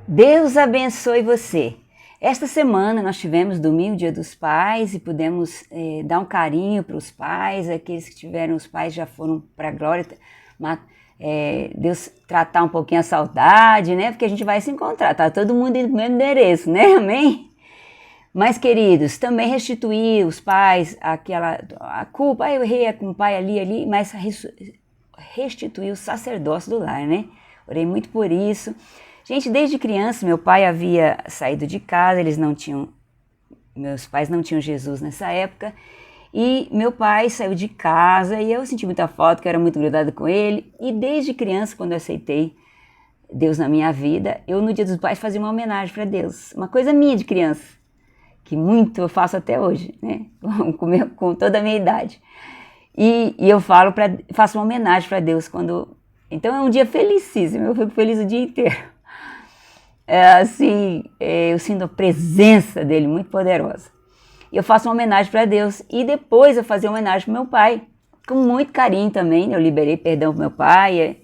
Deus abençoe você. Esta semana nós tivemos domingo, Dia dos Pais, e pudemos dar um carinho para os pais. Aqueles que tiveram os pais já foram para a glória. Deus tratar um pouquinho a saudade, né? Porque a gente vai se encontrar, tá todo mundo indo pro mesmo endereço, né? Amém? Mas, queridos, também restituir os pais a culpa. Eu errei com o pai ali, mas restituir o sacerdócio do lar, né? Orei muito por isso. Gente, desde criança, meu pai havia saído de casa, meus pais não tinham Jesus nessa época, e meu pai saiu de casa e eu senti muita falta, que eu era muito grudada com ele, e desde criança, quando eu aceitei Deus na minha vida, eu no Dia dos Pais fazia uma homenagem para Deus, uma coisa minha de criança, que muito eu faço até hoje, né, com toda a minha idade, e eu faço uma homenagem para Deus então é um dia felicíssimo, eu fico feliz o dia inteiro. Eu sinto a presença dele muito poderosa. Eu faço uma homenagem para Deus e depois eu fazia uma homenagem para meu pai, com muito carinho também. Eu liberei perdão para meu pai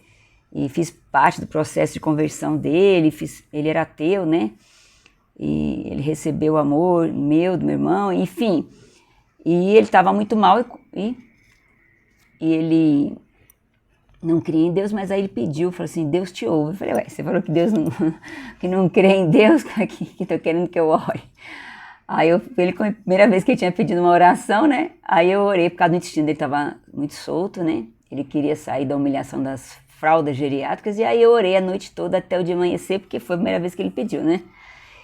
e fiz parte do processo de conversão dele. Ele era ateu, né? E ele recebeu o amor do meu irmão, enfim. E ele estava muito mal e ele não cria em Deus, mas aí ele pediu, falou assim, Deus te ouve. Eu falei, ué, você falou que Deus que não crê em Deus, que tô querendo que eu ore. Aí ele, a primeira vez que ele tinha pedido uma oração, né, aí eu orei, por causa do intestino dele estava muito solto, né, ele queria sair da humilhação das fraldas geriátricas, e aí eu orei a noite toda até o dia amanhecer, porque foi a primeira vez que ele pediu, né.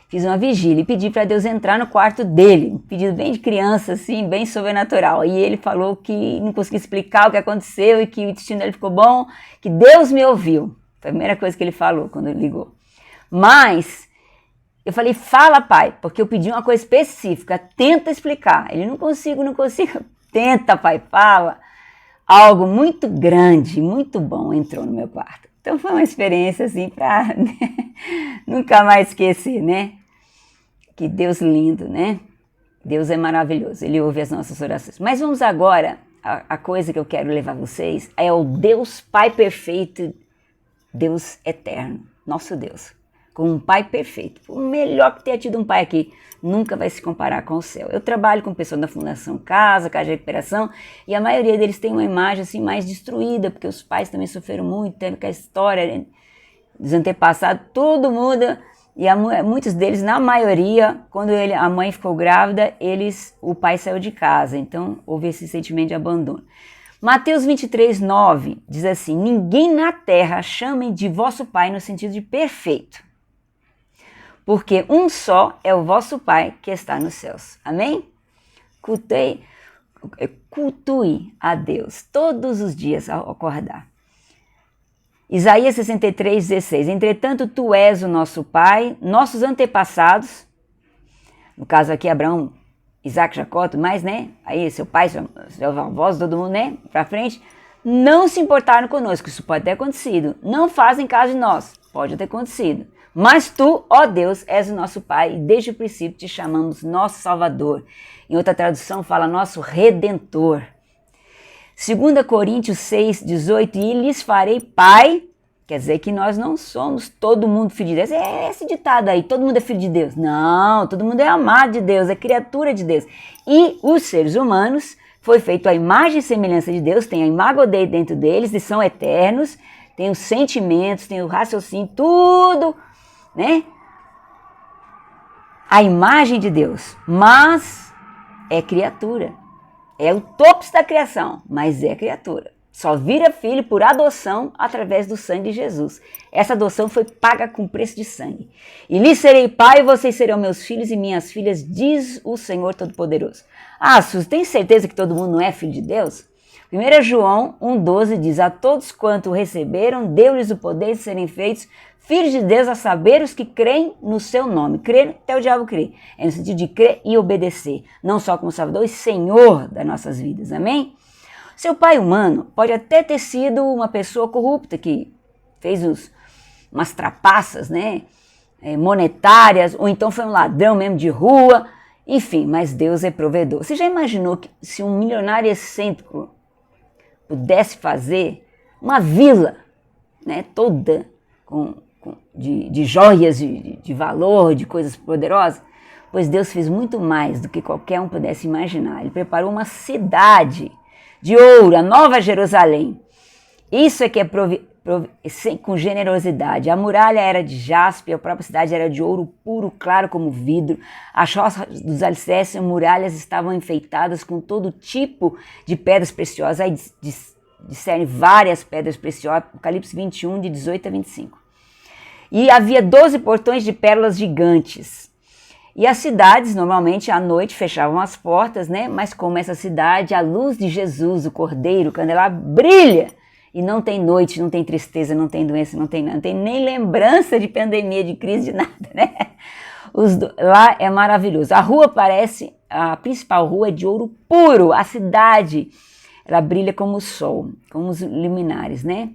Fiz uma vigília e pedi para Deus entrar no quarto dele, um pedido bem de criança, assim, bem sobrenatural. E ele falou que não conseguia explicar o que aconteceu e que o intestino dele ficou bom, que Deus me ouviu. Foi a primeira coisa que ele falou quando ele ligou. Mas eu falei, fala, pai, porque eu pedi uma coisa específica, tenta explicar. Ele, não consigo. Tenta, pai, fala. Algo muito grande, muito bom entrou no meu quarto. Então foi uma experiência assim para nunca mais esquecer, né? Que Deus lindo, né? Deus é maravilhoso, Ele ouve as nossas orações. Mas vamos agora, a coisa que eu quero levar vocês é o Deus Pai perfeito, Deus eterno, nosso Deus, com um Pai perfeito. O melhor que tenha tido um pai aqui, nunca vai se comparar com o céu. Eu trabalho com pessoas da Fundação Casa de Recuperação, e a maioria deles tem uma imagem assim mais destruída, porque os pais também sofreram muito, teve aquela história dos antepassados, tudo muda, e muitos deles, na maioria, quando a mãe ficou grávida, o pai saiu de casa, então houve esse sentimento de abandono. Mateus 23:9 diz assim, ninguém na terra chamem de vosso pai no sentido de perfeito, porque um só é o vosso Pai que está nos céus. Amém? Cultue a Deus todos os dias ao acordar. Isaías 63:16. Entretanto, tu és o nosso Pai, nossos antepassados, no caso aqui Abraão, Isaac, Jacó, mas, né? Aí seu pai, seus avós, todo mundo, né? Pra frente, não se importaram conosco. Isso pode ter acontecido. Não fazem caso de nós. Pode ter acontecido. Mas tu, ó Deus, és o nosso Pai e desde o princípio te chamamos nosso Salvador. Em outra tradução fala nosso Redentor. 2 Coríntios 6:18, e lhes farei Pai, quer dizer que nós não somos todo mundo filho de Deus. É esse ditado aí, todo mundo é filho de Deus. Não, todo mundo é amado de Deus, é criatura de Deus. E os seres humanos foi feito à imagem e semelhança de Deus, tem a imago Dei dentro deles e são eternos, tem os sentimentos, tem o raciocínio, tudo, né? A imagem de Deus, mas é criatura, é o topo da criação, mas é criatura. Só vira filho por adoção através do sangue de Jesus. Essa adoção foi paga com preço de sangue. E lhes serei pai, e vocês serão meus filhos e minhas filhas, diz o Senhor Todo-Poderoso. Ah, Suzy, tem certeza que todo mundo não é filho de Deus? 1 João 1,12 diz, a todos quanto receberam, deu-lhes o poder de serem feitos filhos de Deus, a saber os que creem no seu nome. Crer, até o diabo crê. É no sentido de crer e obedecer. Não só como Salvador e Senhor das nossas vidas. Amém? Seu pai humano pode até ter sido uma pessoa corrupta que fez umas trapaças, né, monetárias, ou então foi um ladrão mesmo de rua, enfim, mas Deus é provedor. Você já imaginou que se um milionário excêntrico pudesse fazer uma vila, né, toda de joias de valor, de coisas poderosas? Pois Deus fez muito mais do que qualquer um pudesse imaginar. Ele preparou uma cidade de ouro, a Nova Jerusalém. Isso é que é com generosidade. A muralha era de jaspe, a própria cidade era de ouro puro, claro como vidro. As rochas dos alicerces e muralhas estavam enfeitadas com todo tipo de pedras preciosas. Aí discernem várias pedras preciosas, Apocalipse 21, de 18 a 25. E havia 12 portões de pérolas gigantes. E as cidades, normalmente, à noite, fechavam as portas, né? Mas como essa cidade, a luz de Jesus, o Cordeiro, quando ela brilha, e não tem noite, não tem tristeza, não tem doença, não tem nem lembrança de pandemia, de crise, de nada, né? Lá é maravilhoso. A principal rua é de ouro puro, a cidade, ela brilha como o sol, como os luminares, né?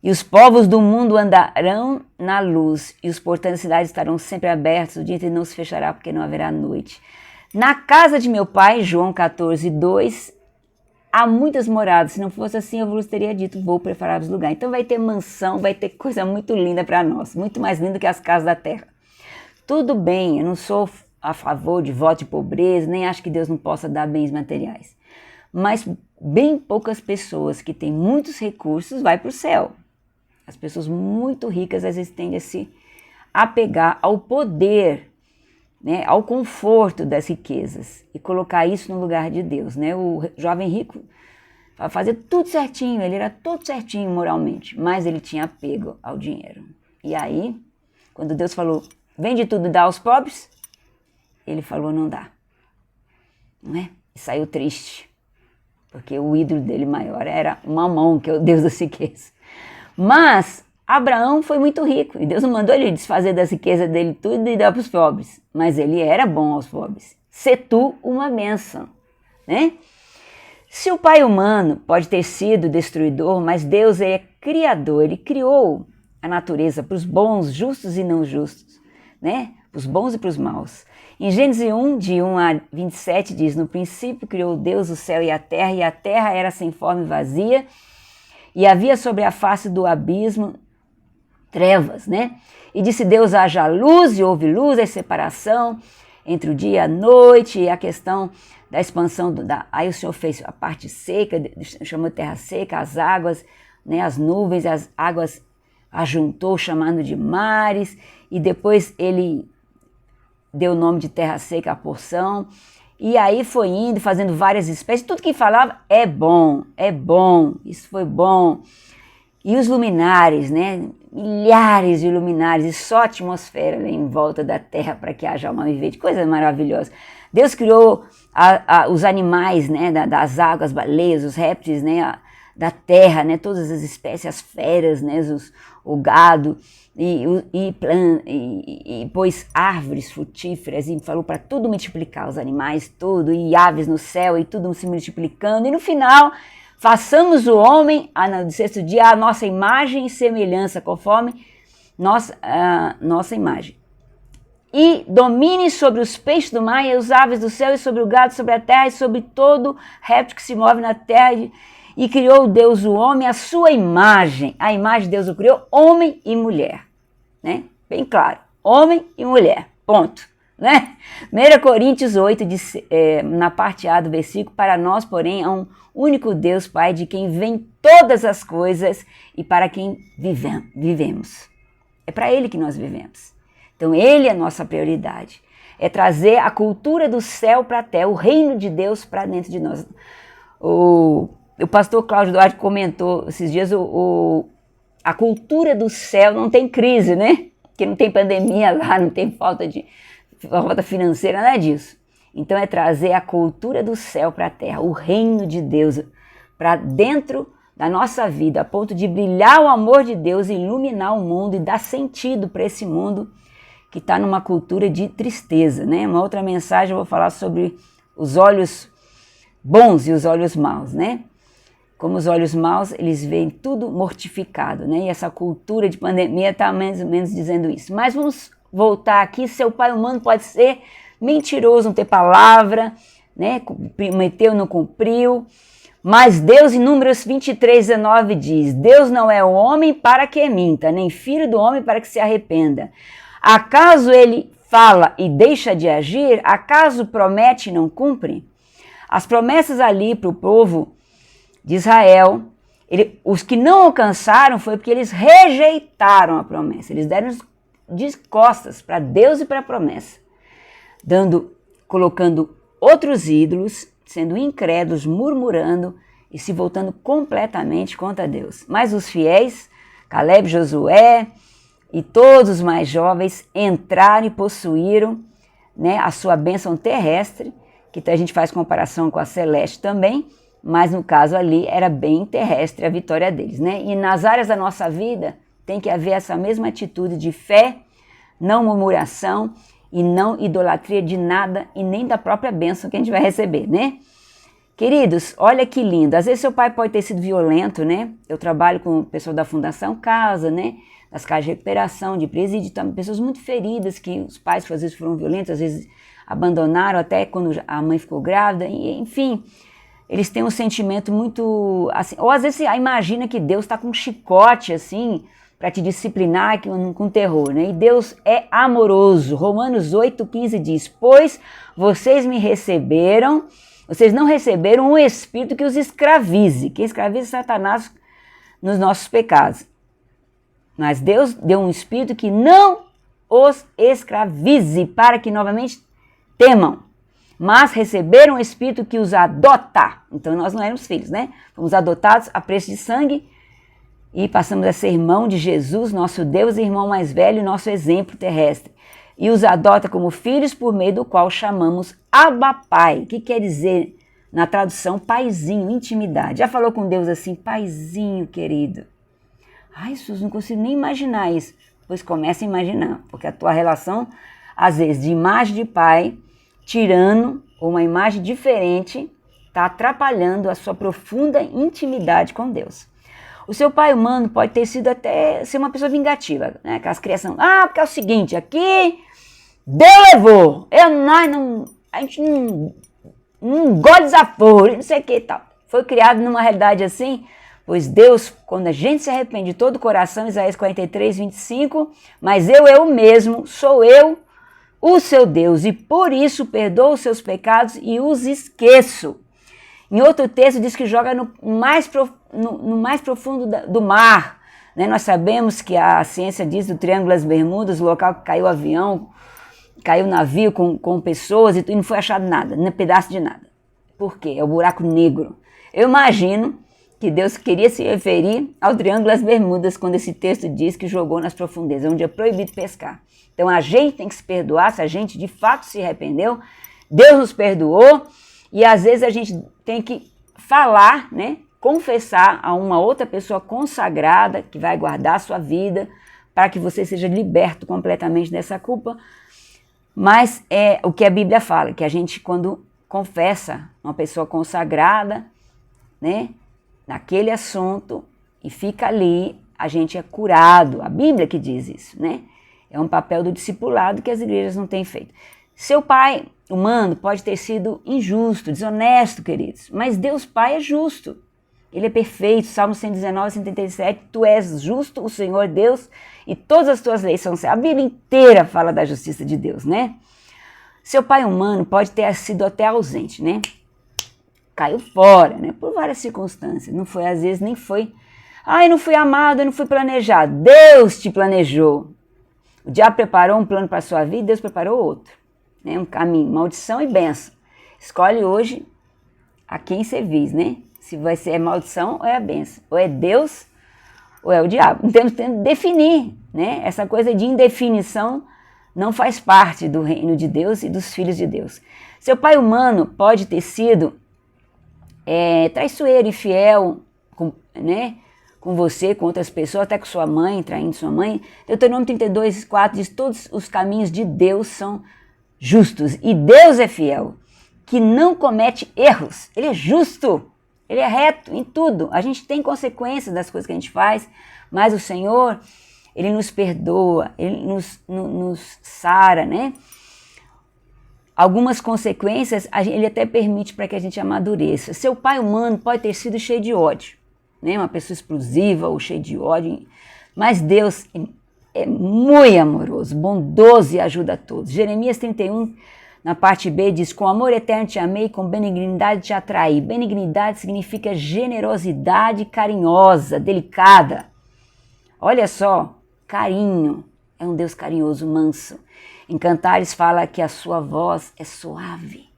E os povos do mundo andarão na luz, e os portões da cidade estarão sempre abertos, o dia não se fechará, porque não haverá noite. Na casa de meu pai, João 14, 2, há muitas moradas. Se não fosse assim, eu vos teria dito, vou preparar-vos lugar. Então vai ter mansão, vai ter coisa muito linda para nós, muito mais linda que as casas da terra. Tudo bem, eu não sou a favor de voto de pobreza, nem acho que Deus não possa dar bens materiais. Mas bem poucas pessoas que têm muitos recursos vai para o céu. As pessoas muito ricas, às vezes, tendem a se apegar ao poder, né, ao conforto das riquezas e colocar isso no lugar de Deus, né? O jovem rico fazia tudo certinho, ele era todo certinho moralmente, mas ele tinha apego ao dinheiro. E aí, quando Deus falou, vende tudo e dá aos pobres, ele falou, não dá, não é? E saiu triste, porque o ídolo dele maior era Mamon, que é o Deus da riqueza. Mas Abraão foi muito rico e Deus não mandou ele desfazer das riquezas dele tudo e dar para os pobres, mas ele era bom aos pobres. Se tu uma bênção, né? Se o pai humano pode ter sido destruidor, mas Deus é criador, ele criou a natureza para os bons, justos e não justos, né? Para os bons e para os maus. Em Gênesis 1, de 1 a 27, diz, no princípio criou Deus o céu e a terra era sem forma e vazia, e havia sobre a face do abismo trevas, né? E disse Deus, haja luz, e houve luz, a separação entre o dia e a noite, e a questão da expansão, aí o Senhor fez a parte seca, chamou de terra seca, as águas, né, as nuvens, as águas ajuntou, chamando de mares, e depois ele deu o nome de terra seca à porção, e aí foi indo, fazendo várias espécies, tudo que falava é bom, isso foi bom. E os luminares, né? Milhares de luminares, e só atmosfera ali em volta da terra para que haja alma vivente, coisa maravilhosa. Deus criou os animais, né? Das águas, baleias, os répteis, né? Da terra, né? Todas as espécies, as feras, né? O gado, e pôs árvores frutíferas e falou para tudo multiplicar, os animais, tudo, e aves no céu, e tudo se multiplicando. E no final, façamos o homem, no sexto dia, a nossa imagem e semelhança, conforme nossa imagem. E domine sobre os peixes do mar e os aves do céu, e sobre o gado, sobre a terra, e sobre todo réptil que se move na terra. E criou Deus o homem, a sua imagem. A imagem de Deus o criou, homem e mulher. Né? Bem claro, homem e mulher, ponto. Né? 1 Coríntios 8, na parte A do versículo, para nós, porém, há um único Deus, Pai, de quem vêm todas as coisas e para quem vivemos. É para Ele que nós vivemos. Então, Ele é a nossa prioridade. É trazer a cultura do céu para a terra, o reino de Deus para dentro de nós. O pastor Cláudio Duarte comentou esses dias, a cultura do céu não tem crise, né? Porque não tem pandemia lá, não tem falta financeira, nada disso. Então é trazer a cultura do céu para a terra, o reino de Deus para dentro da nossa vida, a ponto de brilhar o amor de Deus, iluminar o mundo e dar sentido para esse mundo que está numa cultura de tristeza, né? Uma outra mensagem eu vou falar sobre os olhos bons e os olhos maus, né? Como os olhos maus, eles veem tudo mortificado, né? E essa cultura de pandemia está mais ou menos dizendo isso. Mas vamos voltar aqui, seu pai humano pode ser mentiroso, não ter palavra, né? Prometeu, não cumpriu, Mas Deus, em Números 23:19, diz: Deus não é o homem para que minta, nem filho do homem para que se arrependa. Acaso ele fala e deixa de agir? Acaso promete e não cumpre? As promessas ali para o povo de Israel, os que não alcançaram foi porque eles rejeitaram a promessa. Eles deram de costas para Deus e para a promessa, colocando outros ídolos, sendo incrédulos, murmurando e se voltando completamente contra Deus. Mas os fiéis, Caleb, Josué e todos os mais jovens entraram e possuíram, né, a sua bênção terrestre, que a gente faz comparação com a celeste também, mas no caso ali era bem terrestre a vitória deles, né? E nas áreas da nossa vida tem que haver essa mesma atitude de fé, não murmuração e não idolatria de nada e nem da própria bênção que a gente vai receber, né? Queridos, olha que lindo. Às vezes seu pai pode ter sido violento, né? Eu trabalho com o pessoal da Fundação Casa, né? Das casas de recuperação, de presídio, também, pessoas muito feridas que os pais às vezes foram violentos, às vezes abandonaram até quando a mãe ficou grávida, e, enfim, eles têm um sentimento muito assim, ou às vezes você imagina que Deus está com um chicote assim, para te disciplinar com terror, né? E Deus é amoroso. Romanos 8:15 diz: pois vocês não receberam um espírito que os escravize, que escravize Satanás nos nossos pecados. Mas Deus deu um espírito que não os escravize, para que novamente temam, mas receberam um espírito que os adota. Então nós não éramos filhos, né? Fomos adotados a preço de sangue e passamos a ser irmão de Jesus, nosso Deus e irmão mais velho, nosso exemplo terrestre. E os adota como filhos, por meio do qual chamamos Abba Pai, que quer dizer, na tradução, paizinho, intimidade. Já falou com Deus assim, paizinho querido? Ai, Jesus, não consigo nem imaginar isso. Pois começa a imaginar, porque a tua relação, às vezes, de imagem de pai, tirando uma imagem diferente, está atrapalhando a sua profunda intimidade com Deus. O seu pai humano pode ter sido até ser uma pessoa vingativa, né? Aquelas criações, porque é o seguinte, aqui Deus levou, a gente não gosta de desaforo, não sei o que e tal. Foi criado numa realidade assim, pois Deus, quando a gente se arrepende de todo o coração, Isaías 43:25, mas eu mesmo, sou eu, o seu Deus, e por isso perdoo os seus pecados e os esqueço. Em outro texto diz que joga no mais profundo do mar. Né? Nós sabemos que a ciência diz do Triângulo das Bermudas, o local que caiu o avião, caiu o navio com pessoas e não foi achado nada, nem pedaço de nada. Por quê? É o buraco negro. Eu imagino que Deus queria se referir ao Triângulo das Bermudas quando esse texto diz que jogou nas profundezas, onde é proibido pescar. Então a gente tem que se perdoar, se a gente de fato se arrependeu, Deus nos perdoou, e às vezes a gente tem que falar, né, confessar a uma outra pessoa consagrada, que vai guardar a sua vida, para que você seja liberto completamente dessa culpa. Mas é o que a Bíblia fala, que a gente quando confessa uma pessoa consagrada, né, naquele assunto, e fica ali, a gente é curado. A Bíblia que diz isso, né? É um papel do discipulado que as igrejas não têm feito. Seu pai humano pode ter sido injusto, desonesto, queridos, mas Deus Pai é justo. Ele é perfeito. Salmo 119:137, tu és justo, o Senhor Deus, e todas as tuas leis são certas. A Bíblia inteira fala da justiça de Deus, né? Seu pai humano pode ter sido até ausente, né? Caiu fora, né? Por várias circunstâncias. Não foi, às vezes, nem foi. Eu não fui amado, eu não fui planejado. Deus te planejou. O diabo preparou um plano para a sua vida, Deus preparou outro. Né? Um caminho, maldição e bênção. Escolhe hoje a quem servis, né? Se vai ser maldição ou é a bênção. Ou é Deus ou é o diabo. Temos que definir, né? Essa coisa de indefinição não faz parte do reino de Deus e dos filhos de Deus. Seu pai humano pode ter sido traiçoeiro, infiel, com você, com outras pessoas, até com sua mãe, traindo sua mãe. Deuteronômio 32:4 diz: todos os caminhos de Deus são justos, e Deus é fiel, que não comete erros. Ele é justo, ele é reto em tudo. A gente tem consequências das coisas que a gente faz, mas o Senhor, ele nos perdoa, ele nos sara, né? algumas consequências ele até permite para que a gente amadureça. Seu pai humano pode ter sido cheio de ódio, né? Uma pessoa explosiva ou cheia de ódio, mas Deus é muito amoroso, bondoso e ajuda a todos. Jeremias 31, na parte B, diz: com amor eterno te amei, com benignidade te atraí. Benignidade significa generosidade carinhosa, delicada. Olha só, carinho, é um Deus carinhoso, manso. Em Cantares fala que a sua voz é suave.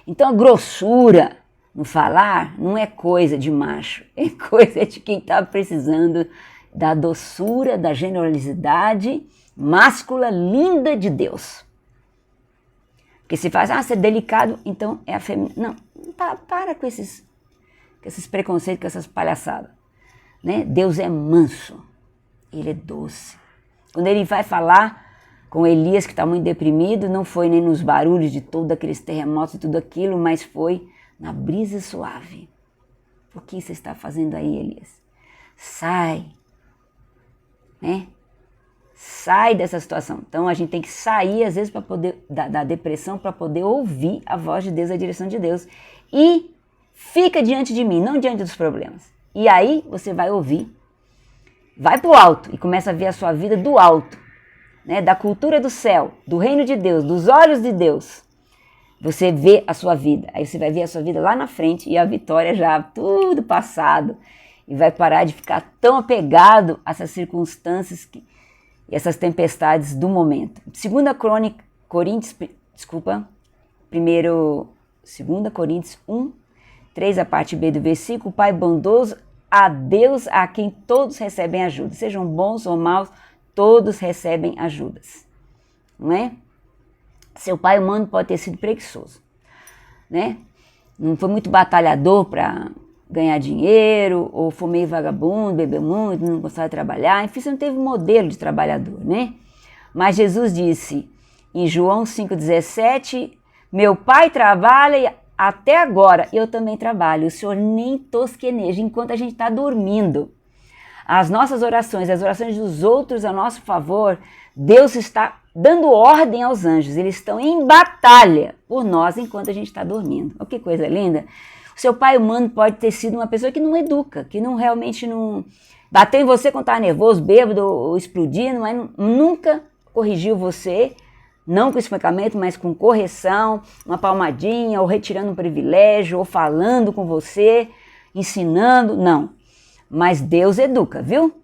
Então a grossura no falar não é coisa de macho, é coisa de quem está precisando da doçura, da generosidade máscula linda de Deus. Porque se faz, você é delicado, então é a feminina. Não, para com esses preconceitos, com essas palhaçadas. Né? Deus é manso, ele é doce. Quando ele vai falar com Elias, que está muito deprimido, não foi nem nos barulhos de todos aqueles terremotos e tudo aquilo, mas foi na brisa suave. O que você está fazendo aí, Elias? Sai, né? Sai dessa situação. Então a gente tem que sair às vezes para poder da depressão, para poder ouvir a voz de Deus, a direção de Deus. E fica diante de mim, não diante dos problemas. E aí você vai ouvir, vai para o alto e começa a ver a sua vida do alto, né? Da cultura do céu, do reino de Deus, dos olhos de Deus. Você vê a sua vida, aí você vai ver a sua vida lá na frente e a vitória já tudo passado. E vai parar de ficar tão apegado a essas circunstâncias e essas tempestades do momento. 2 Coríntios 1, 3, a parte B do versículo: Pai bondoso, a Deus a quem todos recebem ajuda. Sejam bons ou maus, todos recebem ajudas. Não é? Seu pai humano pode ter sido preguiçoso, né? Não foi muito batalhador para ganhar dinheiro, ou foi meio vagabundo, bebeu muito, não gostava de trabalhar, enfim, você não teve modelo de trabalhador, né? Mas Jesus disse em João 5,17, meu pai trabalha até agora, eu também trabalho, o Senhor nem tosqueneja enquanto a gente está dormindo. As nossas orações, as orações dos outros a nosso favor, Deus está dando ordem aos anjos, eles estão em batalha por nós enquanto a gente está dormindo. Olha que coisa linda. O seu pai humano pode ter sido uma pessoa que não educa, que não realmente não bateu em você quando estava nervoso, bêbado ou explodindo, mas nunca corrigiu você, não com espancamento, mas com correção, uma palmadinha, ou retirando um privilégio, ou falando com você, ensinando, não. Mas Deus educa, viu?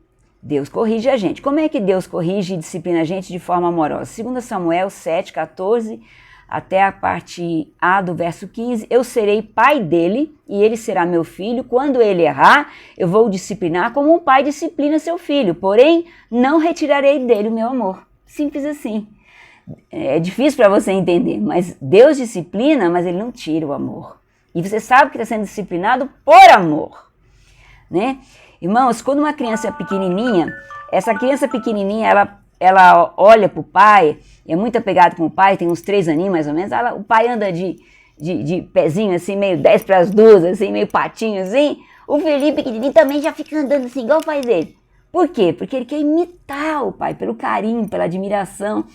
Deus corrige a gente. Como é que Deus corrige e disciplina a gente de forma amorosa? 2 Samuel 7, 14, até a parte A do verso 15, eu serei pai dele e ele será meu filho. Quando ele errar, eu vou o disciplinar como um pai disciplina seu filho, porém não retirarei dele o meu amor. Simples assim. É difícil para você entender, mas Deus disciplina, mas ele não tira o amor. E você sabe que está sendo disciplinado por amor, né? Irmãos, quando uma criança é pequenininha, essa criança pequenininha, ela olha para o pai, é muito apegada com o pai, tem uns 3 aninhos mais ou menos, o pai anda de pezinho assim, meio 10 para as 2, assim, meio patinho assim, o Felipe pequenininho também já fica andando assim, igual faz ele. Por quê? Porque ele quer imitar o pai, pelo carinho, pela admiração,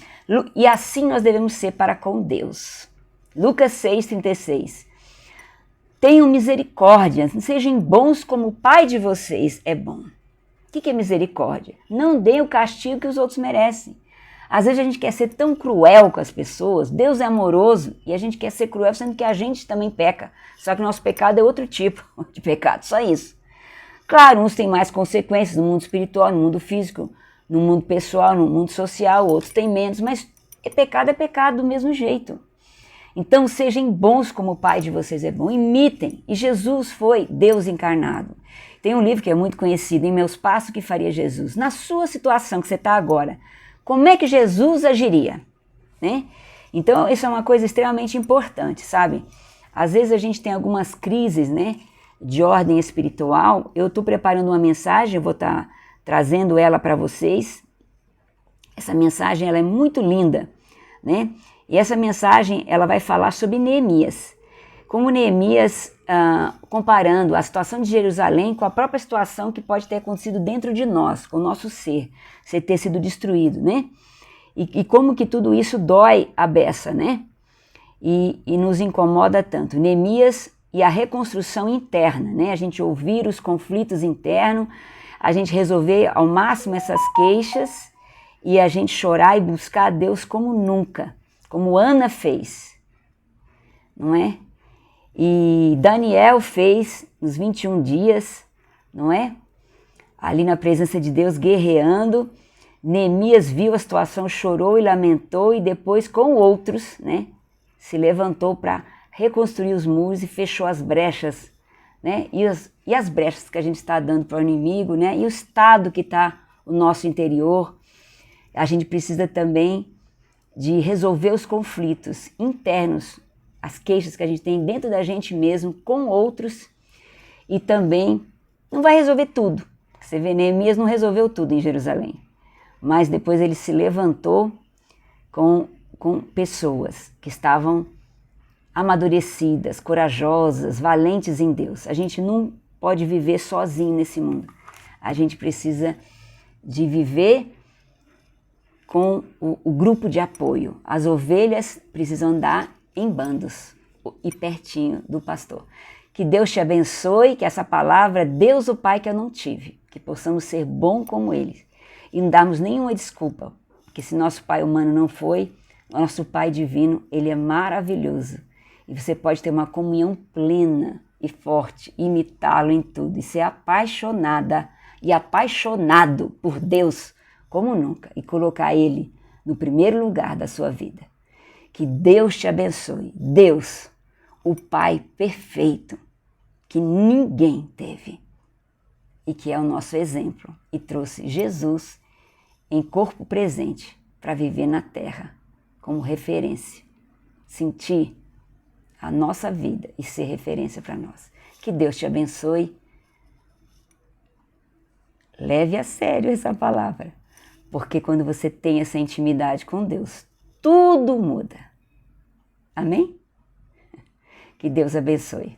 e assim nós devemos ser para com Deus. Lucas 6,36. Tenham misericórdia, sejam bons como o pai de vocês é bom. O que é misericórdia? Não deem o castigo que os outros merecem. Às vezes a gente quer ser tão cruel com as pessoas, Deus é amoroso e a gente quer ser cruel sendo que a gente também peca. Só que o nosso pecado é outro tipo de pecado, só isso. Claro, uns têm mais consequências no mundo espiritual, no mundo físico, no mundo pessoal, no mundo social, outros têm menos, mas é pecado do mesmo jeito. Então sejam bons como o pai de vocês é bom, imitem. E Jesus foi Deus encarnado. Tem um livro que é muito conhecido, Em Meus Passos, que faria Jesus. Na sua situação que você está agora, como é que Jesus agiria? Né? Então isso é uma coisa extremamente importante, sabe? Às vezes a gente tem algumas crises, né, de ordem espiritual. Eu estou preparando uma mensagem, eu vou estar trazendo ela para vocês. Essa mensagem ela é muito linda, né? E essa mensagem ela vai falar sobre Neemias. Como Neemias, comparando a situação de Jerusalém com a própria situação que pode ter acontecido dentro de nós, com o nosso ser ter sido destruído, né? E como que tudo isso dói a beça, né? e nos incomoda tanto. Neemias e a reconstrução interna, né? A gente ouvir os conflitos internos, a gente resolver ao máximo essas queixas e a gente chorar e buscar a Deus como nunca, como Ana fez, não é? E Daniel fez nos 21 dias, não é? Ali na presença de Deus, guerreando. Neemias viu a situação, chorou e lamentou, e depois com outros, né, se levantou para reconstruir os muros e fechou as brechas, né, e as brechas que a gente está dando para o inimigo, né, e o estado que está o nosso interior. A gente precisa também de resolver os conflitos internos, as queixas que a gente tem dentro da gente mesmo com outros, e também não vai resolver tudo. Você vê, Neemias não resolveu tudo em Jerusalém, mas depois ele se levantou com pessoas que estavam amadurecidas, corajosas, valentes em Deus. A gente não pode viver sozinho nesse mundo. A gente precisa de viver com o grupo de apoio. As ovelhas precisam andar em bandos e pertinho do pastor. Que Deus te abençoe, que essa palavra, Deus o Pai que eu não tive, que possamos ser bom como Ele e não darmos nenhuma desculpa, porque se nosso Pai humano não foi, nosso Pai divino, Ele é maravilhoso e você pode ter uma comunhão plena e forte, imitá-lo em tudo e ser apaixonada e apaixonado por Deus como nunca e colocar Ele no primeiro lugar da sua vida. Que Deus te abençoe, Deus, o Pai perfeito, que ninguém teve e que é o nosso exemplo e trouxe Jesus em corpo presente para viver na terra como referência, sentir a nossa vida e ser referência para nós. Que Deus te abençoe. Leve a sério essa palavra, porque quando você tem essa intimidade com Deus, tudo muda. Amém? Que Deus abençoe.